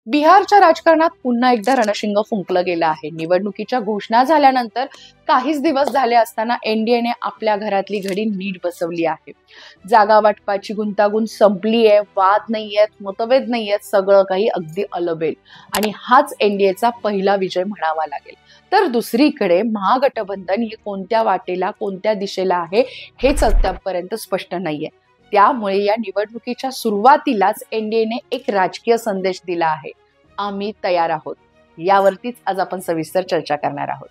बिहारच्या राजकारणात पुन्हा एकदा रणशिंग फुंकलं गेलं आहे। निवडणुकीच्या घोषणा झाल्यानंतर काहीच दिवस झाले असताना एनडीएने आपल्या घरातली घडी नीट बसवली आहे। जागा वाटपाची गुंतागुंत संपली आहे, वाद नाहीयेत, मतभेद नाहीयेत, सगळं काही अगदी अलबेल आणि हाच एनडीएचा पहिला विजय म्हणावा लागेल। तर दुसरीकडे महागठबंधन हे कोणत्या वाटेला कोणत्या दिशेला आहे हेच अद्यापपर्यंत स्पष्ट नाहीये। त्यामुळे या निवडणुकीच्या सुरुवातीलाच एनडीएने एक राजकीय संदेश दिला आहे, आम्ही तयार आहोत। यावरतीच आज आपण सविस्तर चर्चा करणार आहोत।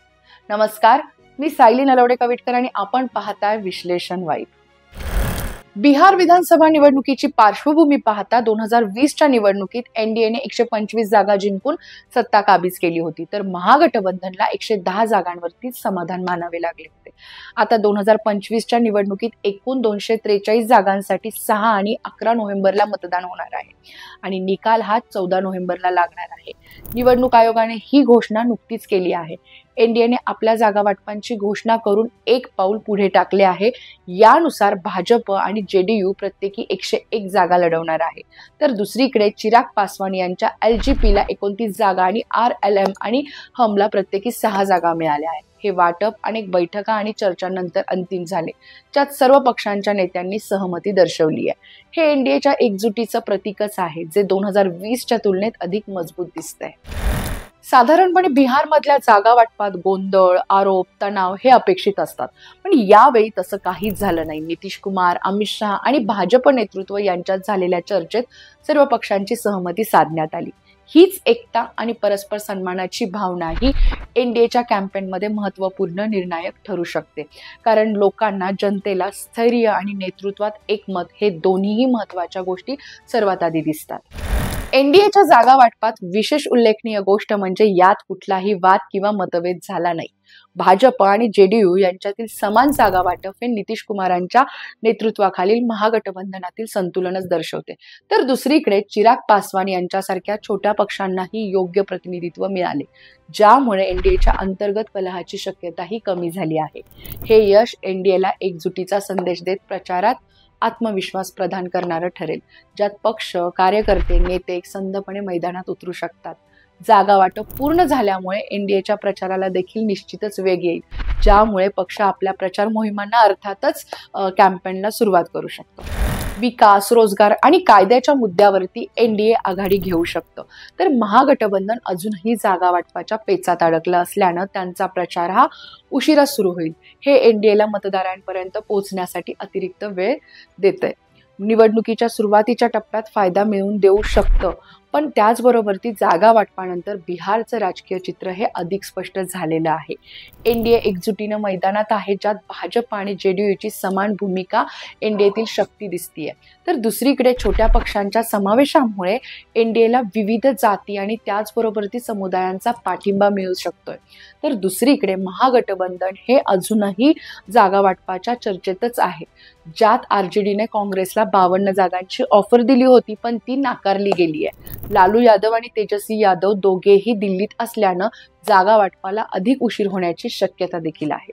नमस्कार, मी सायली नलवडे कविटकर आणि आपण पाहताय विश्लेषण वाईब। बिहार विधानसभा निवडणुकीची पार्श्वभूमी पाहता 2020च्या निवडणुकीत एनडीएने 125 जागा जिंकून सत्ता काबीज केली होती, तर महागठबंधनला 110 जागांवरती समाधान मानावे लागले होते। आता 2025च्या निवडणुकीत एकूण 243 जागांसाठी 6 आणि 11 नोव्हेंबरला मतदान होणार आहे आणि निकाल हा 14 नोव्हेंबरला लागणार आहे। निवडणूक आयोगाने ही घोषणा नुकतीच केली आहे। एनडीएने आपल्या जागा वाटपांची घोषणा करून एक पाऊल पुढे टाकले आहे। यानुसार भाजप आणि जेडीयू प्रत्येकी 101 जागा लढवणार आहे, तर दुसरीकडे चिराग पासवान यांच्या एलजेपीला 29 जागा आणि आरएलएम आणि हमला प्रत्येकी 6 जागा मिळाल्या आहेत। हे वाटप अनेक बैठका आणि चर्चांनंतर अंतिम झाले, ज्यात सर्व पक्षांच्या नेत्यांनी सहमती दर्शवली आहे। हे एनडीएच्या एकजुटीचं प्रतीकच आहे, जे 2020च्या तुलनेत अधिक मजबूत दिसतंय। साधारणपणे बिहार मधल्या जागा वाटपात गोंधळ, आरोप, तणाव हे अपेक्षित असतात, पण यावेळी तसं काहीच झालं नाही। नितीश कुमार, अमित शहा आणि भाजप नेतृत्व यांच्यात झालेल्या चर्चेत सर्व पक्षांची सहमती साधण्यात आली। हीच एकता आणि परस्पर सन्मानाची भावना ही एनडीएच्या कॅम्पेनमध्ये महत्त्वपूर्ण निर्णायक ठरू शकते, कारण लोकांना, जनतेला स्थैर्य आणि नेतृत्वात एकमत हे दोन्हीही महत्त्वाच्या गोष्टी सर्वात आधी दिसतात। एनडीएच्या जागा वाटपात विशेष उल्लेखनीय गोष्ट म्हणजे यात कुठलाही वाद किंवा मतभेद झाला नाही। भाजप आणि जेडीयू यांच्यातील समान जागा वाटप हे नितीश कुमारांच्या नेतृत्वाखालील महागठबंधनातील संतुलनच दर्शवते, तर दुसरीकडे चिराग पासवान यांच्यासारख्या छोट्या पक्षांनाही योग्य प्रतिनिधित्व मिळाले, ज्यामुळे एनडीएच्या अंतर्गत कलहाची शक्यताही कमी झाली आहे। हे यश एनडीएला एकजुटीचा संदेश देत प्रचारात आत्मविश्वास प्रदान करणारं ठरेल, ज्यात पक्ष, कार्यकर्ते, नेते संधपणे मैदानात उतरू शकतात। जागा वाटप पूर्ण झाल्यामुळे एनडीएच्या प्रचाराला देखील निश्चितच वेग येईल, ज्यामुळे पक्ष आपल्या प्रचार मोहिमांना अर्थातच कॅम्पेनला सुरुवात करू शकतो। विकास, रोजगार आणि कायद्याच्या मुद्द्यावरती एनडीए आघाडी घेऊ शकतं, तर महागठबंधन अजूनही जागा वाटपाच्या पेचात अडकलं असल्यानं त्यांचा प्रचार हा उशिरा सुरू होईल। हे एनडीएला मतदारांपर्यंत पोहोचण्यासाठी अतिरिक्त वेळ देतंय। निवडणुकीच्या सुरुवातीच्या टप्प्यात फायदा मिळवून देऊ शकतं, पण त्याचबरोबर ती जागा वाटपानंतर बिहारचं राजकीय चित्र हे अधिक स्पष्ट झालेलं आहे। एनडीए एकजुटीनं मैदानात आहे, ज्यात भाजप आणि जेडीयूची समान भूमिका एनडीएतील शक्ती दिसतीये, तर दुसरीकडे छोट्या पक्षांच्या समावेशामुळे एनडीएला विविध जाती आणि त्याचबरोबर ती समुदायांचा पाठिंबा मिळू शकतोय। तर दुसरीकडे महागठबंधन हे अजूनही जागा वाटपाच्या चर्चेतच आहे, ज्यात आरजेडीने काँग्रेसला 52 जागांची ऑफर दिली होती, पण ती नाकारली गेली आहे। लालू यादव आणि तेजस्वी यादव दोघेही दिल्लीत असल्यानं जागा वाटपाला अधिक उशीर होण्याची शक्यता देखील आहे।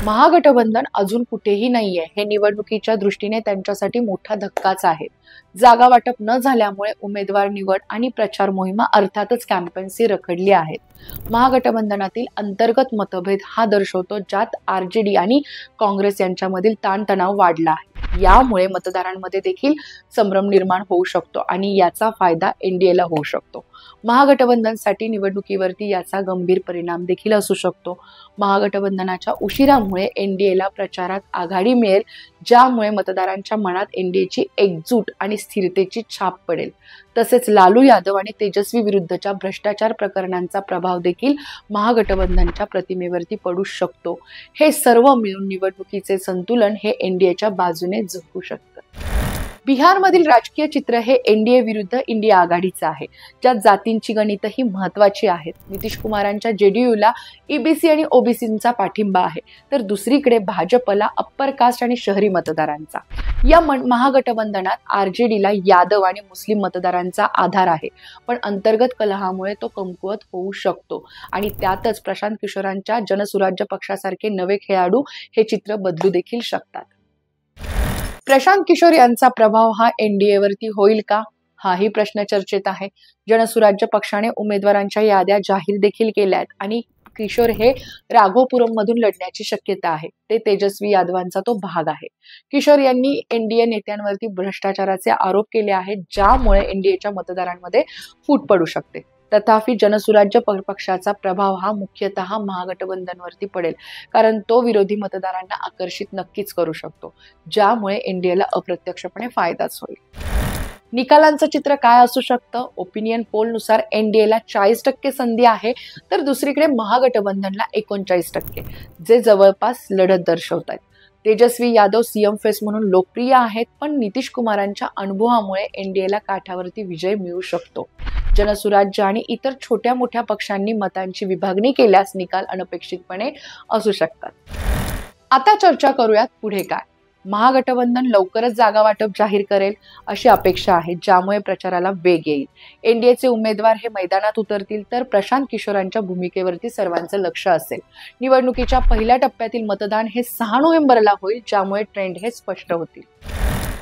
महागठबंधन अजून कुठेही नाहीये, हे निवडणुकीच्या दृष्टीने त्यांच्यासाठी मोठा धक्काच आहे। जागा वाटप न झाल्यामुळे उमेदवार निवड आणि प्रचार मोहिमा अर्थातच कॅम्पेन्सी रखडली आहेत। महागठबंधनातील अंतर्गत मतभेद हा दर्शवतो, ज्यात आरजेडी आणि काँग्रेस यांच्यामधील ताणतणाव वाढला आहे। यामुळे मतदारांमध्ये देखील संभ्रम निर्माण होऊ शकतो आणि याचा फायदा एनडीएला होऊ शकतो। महागठबंधनसाठी निवडणुकीवरती याचा गंभीर परिणाम देखील असू शकतो। महागठबंधनाच्या उशिरामुळे एनडीएला प्रचारात आघाडी मिळेल, ज्यामुळे मतदारांच्या मनात एनडीएची एकजूट आणि स्थिरतेची छाप पडेल। तसेच लालू यादव आणि तेजस्वी विरुद्धच्या भ्रष्टाचार प्रकरणांचा प्रभाव देखील महागठबंधनच्या प्रतिमेवरती पडू शकतो। हे सर्व मिळून निवडणुकीचे संतुलन हे एनडीएच्या बाजूने झुकू शकतं। बिहारमधील राजकीय चित्र हे एनडीए विरुद्ध इंडिया आघाडीचं आहे, ज्यात जातींची गणितही महत्त्वाची आहेत। नितीश कुमारांच्या जेडीयूला ईबीसी आणि ओबीसींचा पाठिंबा आहे, तर दुसरीकडे भाजपला अप्पर कास्ट आणि शहरी मतदारांचा। या महागठबंधनात आरजेडीला यादव आणि मुस्लिम मतदारांचा आधार आहे, पण अंतर्गत कलहामुळे तो कमकुवत होऊ शकतो आणि त्यातच प्रशांत किशोरांच्या जनसुराज्य पक्षासारखे नवे खेळाडू हे चित्र बदलू देखील शकतात। प्रशांत किशोर यांचा प्रभाव हा एनडीएवरती होईल का? हाही प्रश्न चर्चेत आहे. जनसुराज्य पक्षाने उमेदवारांच्या याद्या जाहीर देखील केल्या आहेत आणि किशोर हे राघोपुरम मधून लढण्याची शक्यता आहे. ते तेजस्वी यादवांचा तो भाग आहे. किशोर यांनी एनडीए नेत्यांवरती भ्रष्टाचाराचे आरोप केले आहेत, ज्यामुळे एनडीएच्या मतदारांमध्ये फूट पडू शकते. तथापि जनसुराज्य पक्षाचा प्रभाव हा मुख्यतः महागठबंधनवरती पडेल, कारण तो विरोधी मतदारांना आकर्षित नक्कीच करू शकतो, ज्यामुळे एनडीएला अप्रत्यक्षपणे फायदाच होईल. निकालांचं चित्र काय असू शकतं? ओपिनियन पोल नुसार एनडीएला 40% संधी आहे, तर दुसरीकडे महागठबंधनला 39%, जे जवळपास लढत दर्शवत आहेत. तेजस्वी यादव सीएम फेस म्हणून लोकप्रिय आहेत, पण नितीश कुमारांच्या अनुभवामुळे एनडीएला काठावरती विजय मिळू शकतो. जनसुराज्य आणि इतर छोट्या मोठ्या पक्षांनी मतांची विभागणी केल्यास निकाल अनपेक्षितपणे असू शकतात. आता चर्चा करूयात पुढे काय. महागठबंधन लवकरच जागा वाटप जाहीर करेल अशी अपेक्षा आहे, ज्यामुळे प्रचाराला वेग येईल. एनडीएचे उमेदवार हे मैदानात उतरतील, तर प्रशांत किशोरांच्या भूमिकेवरती सर्वांचं लक्ष असेल. निवडणुकीच्या पहिल्या टप्प्यातील मतदान हे 6 नोव्हेंबरला होईल, ज्यामुळे ट्रेंड हे स्पष्ट होतील.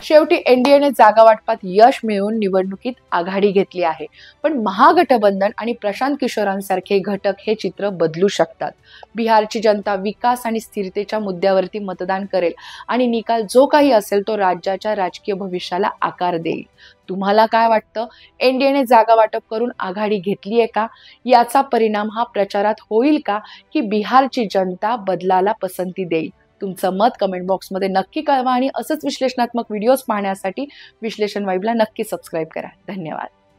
शेवटी एनडीएने जागा वाटपात यश मिळवून निवडणुकीत आघाडी घेतली आहे, पण महागठबंधन आणि प्रशांत किशोरांसारखे घटक हे चित्र बदलू शकतात. बिहारची जनता विकास आणि स्थिरतेच्या मुद्द्यावरती मतदान करेल आणि निकाल जो काही असेल तो राज्याच्या राजकीय भविष्याला आकार देईल. तुम्हाला काय वाटतं? एनडीएने जागा वाटप करून आघाडी घेतलीये का? याचा परिणाम हा प्रचारात होईल का, की बिहारची जनता बदलाला पसंती देईल? तुमचं मत कमेंट बॉक्समध्ये नक्की कळवा आणि असंच विश्लेषणात्मक व्हिडिओज पाहण्यासाठी विश्लेषण वाइबला नक्की सबस्क्राईब करा. धन्यवाद.